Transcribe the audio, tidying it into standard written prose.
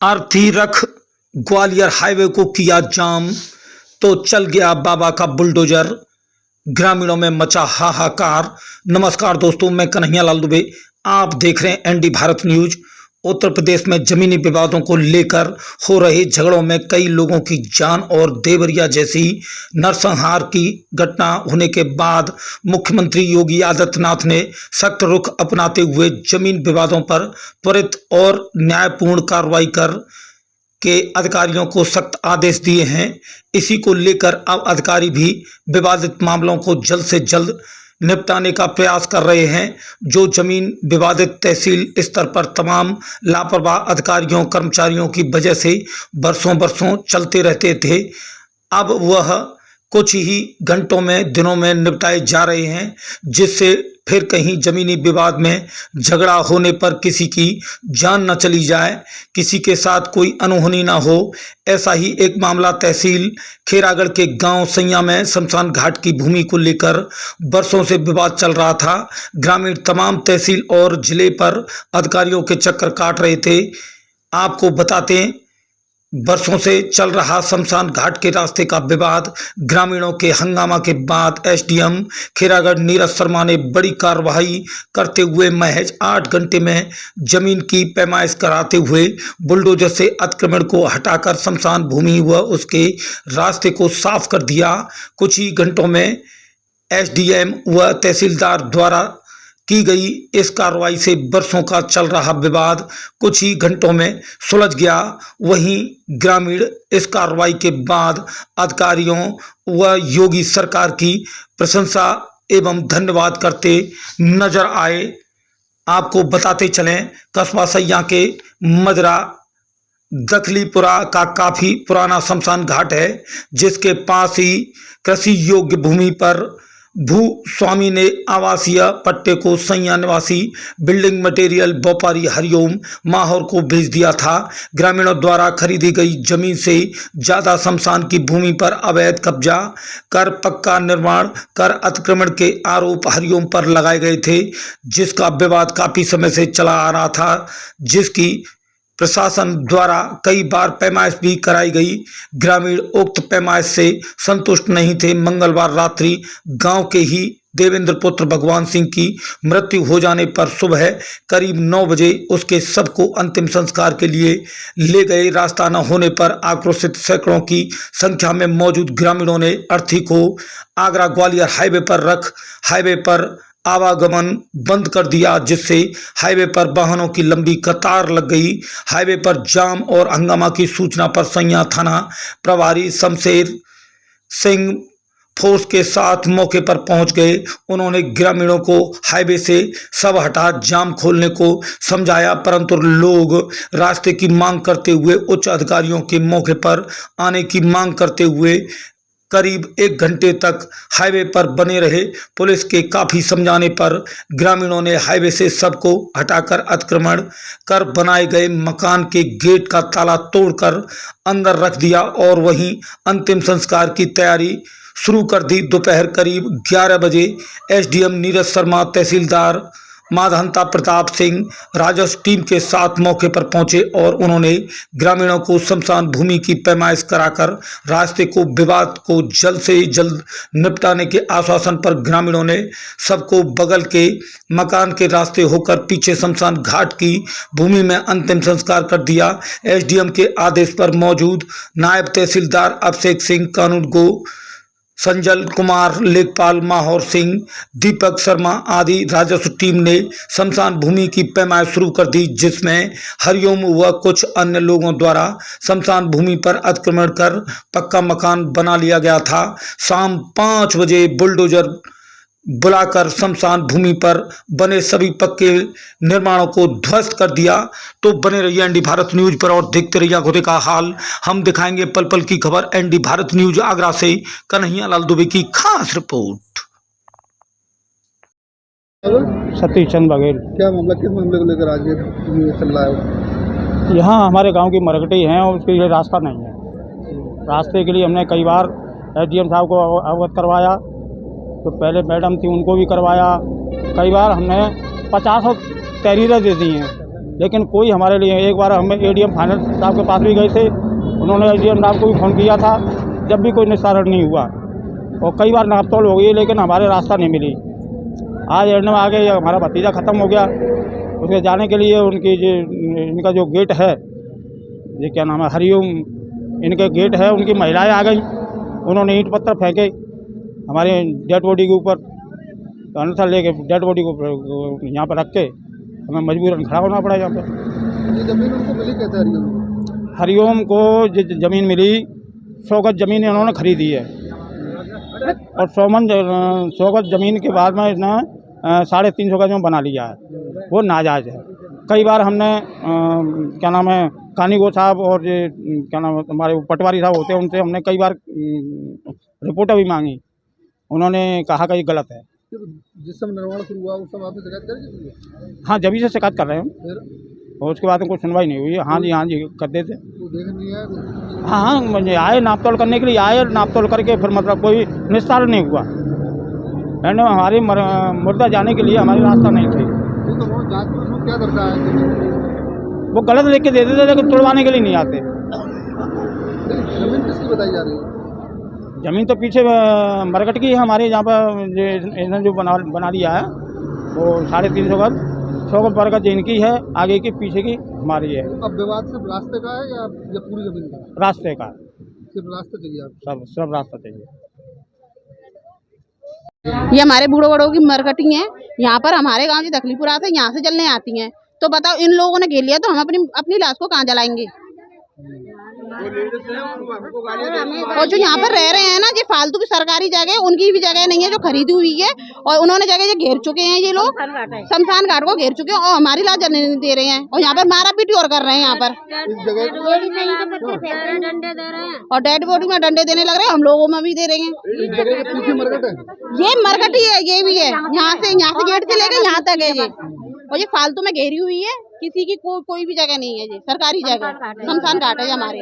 आरती रख ग्वालियर हाईवे को किया जाम तो चल गया बाबा का बुलडोजर। ग्रामीणों में मचा हाहाकार। नमस्कार दोस्तों, मैं कन्हैया लाल दुबे, आप देख रहे हैं एनडी भारत न्यूज। उत्तर प्रदेश में जमीनी विवादों को लेकर हो रहे झगड़ों में कई लोगों की जान और देवरिया जैसी नरसंहार की घटना होने के बाद मुख्यमंत्री योगी आदित्यनाथ ने सख्त रुख अपनाते हुए जमीन विवादों पर त्वरित और न्यायपूर्ण कार्रवाई कर के अधिकारियों को सख्त आदेश दिए हैं। इसी को लेकर अब अधिकारी भी विवादित मामलों को जल्द से जल्द निपटाने का प्रयास कर रहे हैं। जो जमीन विवादित तहसील स्तर पर तमाम लापरवाह अधिकारियों कर्मचारियों की वजह से बरसों बरसों चलते रहते थे, अब वह कुछ ही घंटों में दिनों में निपटाए जा रहे हैं, जिससे फिर कहीं जमीनी विवाद में झगड़ा होने पर किसी की जान न चली जाए, किसी के साथ कोई अनहोनी ना हो। ऐसा ही एक मामला तहसील खेरागढ़ के गांव सैया में शमशान घाट की भूमि को लेकर बरसों से विवाद चल रहा था। ग्रामीण तमाम तहसील और जिले पर अधिकारियों के चक्कर काट रहे थे। आपको बताते हैं, बरसों से चल रहा शमशान घाट के रास्ते का विवाद, ग्रामीणों के हंगामा के बाद एसडीएम खेरागढ़ नीरज शर्मा ने बड़ी कार्रवाई करते हुए महज 8 घंटे में जमीन की पैमाइश कराते हुए बुलडोजर से अतिक्रमण को हटाकर शमशान भूमि व उसके रास्ते को साफ कर दिया। कुछ ही घंटों में एसडीएम व तहसीलदार द्वारा की गई इस कार्रवाई से बरसों का चल रहा विवाद कुछ ही घंटों में सुलझ गया। वहीं ग्रामीण इस कार्रवाई के बाद अधिकारियों व योगी सरकार की प्रशंसा एवं धन्यवाद करते नजर आए। आपको बताते चलें, कस्बा सैया के मजरा दखलीपुरा का काफी पुराना शमशान घाट है, जिसके पास ही कृषि योग्य भूमि पर भूस्वामी ने आवासीय पट्टे को सैया निवासी बिल्डिंग मटेरियल व्यापारी हरिओम माहौर को भेज दिया था। ग्रामीणों द्वारा खरीदी गई जमीन से ज्यादा शमशान की भूमि पर अवैध कब्जा कर पक्का निर्माण कर अतिक्रमण के आरोप हरिओम पर लगाए गए थे, जिसका विवाद काफी समय से चला आ रहा था, जिसकी प्रशासन द्वारा कई बार पैमाइश भी कराई गई। ग्रामीण उक्त पैमाइश से संतुष्ट नहीं थे। मंगलवार रात्रि गांव के ही देवेंद्र पुत्र भगवान सिंह की मृत्यु हो जाने पर सुबह करीब 9 बजे उसके शव को अंतिम संस्कार के लिए ले गए। रास्ता न होने पर आक्रोशित सैकड़ों की संख्या में मौजूद ग्रामीणों ने अर्थी को आगरा ग्वालियर हाईवे पर आवागमन बंद कर दिया, जिससे हाईवे पर वाहनों की लंबी कतार लग गई। हाईवे पर जाम और हंगामा की सूचना पर सैया थाना प्रभारी शमशेर सिंह फोर्स के साथ मौके पर पहुंच गए। उन्होंने ग्रामीणों को हाईवे से सब हटा जाम खोलने को समझाया, परंतु लोग रास्ते की मांग करते हुए उच्च अधिकारियों के मौके पर आने की मांग करते हुए करीब 1 घंटे तक हाईवे पर बने रहे। पुलिस के काफी समझाने पर ग्रामीणों ने हाईवे से सबको हटाकर अतिक्रमण कर बनाए गए मकान के गेट का ताला तोड़कर अंदर रख दिया और वहीं अंतिम संस्कार की तैयारी शुरू कर दी। दोपहर करीब 11 बजे एसडीएम नीरज शर्मा, तहसीलदार माधहंता प्रताप सिंह राजस्व टीम के साथ मौके पर पहुंचे और उन्होंने ग्रामीणों को शमशान भूमि की पैमाइश कराकर रास्ते को विवाद को जल्द से जल्द निपटाने के आश्वासन पर ग्रामीणों ने सबको बगल के मकान के रास्ते होकर पीछे शमशान घाट की भूमि में अंतिम संस्कार कर दिया। एसडीएम के आदेश पर मौजूद नायब तहसीलदार अभिषेक सिंह, कानून गो संजल कुमार, लेखपाल माहौर सिंह, दीपक शर्मा आदि राजस्व टीम ने शमशान भूमि की पैमाइश शुरू कर दी, जिसमें हरिओम व कुछ अन्य लोगों द्वारा शमशान भूमि पर अतिक्रमण कर पक्का मकान बना लिया गया था। शाम 5 बजे बुलडोजर बुलाकर शमशान भूमि पर बने सभी पक्के निर्माणों को ध्वस्त कर दिया। तो बने रहिए एनडी भारत न्यूज पर और देखते रहिए खुदे का हाल। हम दिखाएंगे पल पल की खबर। एनडी भारत न्यूज आगरा से कन्हैया लाल दुबे की खास रिपोर्ट। सतीश चंद बघेल। क्या मामला, किस मामले को लेकर आज ये चल रहा है? यहाँ हमारे गांव की मरकटी हैं और उसके लिए रास्ता नहीं है। रास्ते के लिए हमने कई बार एसडीएम साहब को अवगत करवाया, तो पहले मैडम थी उनको भी करवाया। कई बार हमने 50 तहरीरें दे दी हैं, लेकिन कोई हमारे लिए, एक बार हम एडीएम फाइनेंस साहब के पास भी गए थे, उन्होंने एडीएम साहब को भी फ़ोन किया था, जब भी कोई निस्तारण नहीं हुआ, और कई बार नापतोल हो गई लेकिन हमारे रास्ता नहीं मिली। आज एडीएम आ गए, हमारा भतीजा ख़त्म हो गया, उसके जाने के लिए उनकी इनका जो गेट है, ये क्या नाम है, हरिओम, इनके गेट है, उनकी महिलाएं आ गई, उन्होंने ईंट पत्थर फेंके हमारे डेड बॉडी के ऊपर, तो अन्यथा लेके डेड बॉडी को यहाँ पर रख के हमें मजबूरन खड़ा होना पड़ा यहाँ पर। ये जमीन उनको मिली कैसे हरिओम को? हरिओम को ज़मीन मिली, 100 गज ज़मीन इन्होंने खरीदी है, और 100 गज ज़मीन के बाद में इसने 350 गज में बना लिया है, वो नाजायज़ है। कई बार हमने क्या नाम है, कानीगो साहब और ये क्या नाम है हमारे पटवारी साहब होते हैं, उनसे हमने कई बार रिपोर्टें भी मांगी, उन्होंने कहा कि ये गलत है। जिस समय निर्माण शुरू हुआ उस समय आपने शिकायत कर दी? हाँ, जब से शिकायत कर रहे हैं, फिर और उसके बाद में कोई सुनवाई नहीं हुई। हाँ जी कर देते। वो देख नहीं आया? हाँ, मुझे आए नापतोल करने के लिए आए, नापतोल करके फिर मतलब कोई निस्तारण नहीं हुआ, यानी हमारी मुर्दा जाने के लिए हमारी रास्ता नहीं थी। तो वो जांच में उसमें क्या दर्शाया है? वो गलत लिख के दे देते, लेकिन तुड़वाने के लिए नहीं आते। जमीन किसकी बताई जा रही है? ज़मीन तो पीछे मरकट की है हमारे, यहाँ पर इसने जो बना लिया है वो 350 गज, 100 गज पर गज इनकी है, आगे की पीछे की हमारी है। अब विवाद सिर्फ रास्ते का है या पूरी जमीन का? रास्ते का, सिर्फ रास्ता चाहिए आपको? सब रास्ता चाहिए। ये हमारे बूढ़ो बड़ों की मरकटी है, यहाँ पर हमारे गांव जो दखलीपुरा से यहाँ से जलने आती हैं, तो बताओ इन लोगों ने घेर लिया तो हम अपनी लाश को कहाँ जलाएंगे? और जो यहाँ पर रह रहे हैं ना, ये फालतू की सरकारी जगह, उनकी भी जगह नहीं है जो खरीदी हुई है, और उन्होंने जगह घेर चुके हैं, ये लोग शमशान घाट को घेर चुके हैं और हमारी लाश जलने नहीं दे रहे हैं, और यहाँ पर मारा पीटी और कर रहे हैं यहाँ पर, और डेड बॉडी में डंडे देने लग रहे हैं, हम लोगों में भी दे रहे हैं। ये मरकट ही है, ये भी है, यहाँ से गेट से लेकर यहाँ तक है ये, और ये फालतू में घेरी हुई है, किसी की कोई भी जगह नहीं है, ये सरकारी जगह शमशान घाट है हमारे।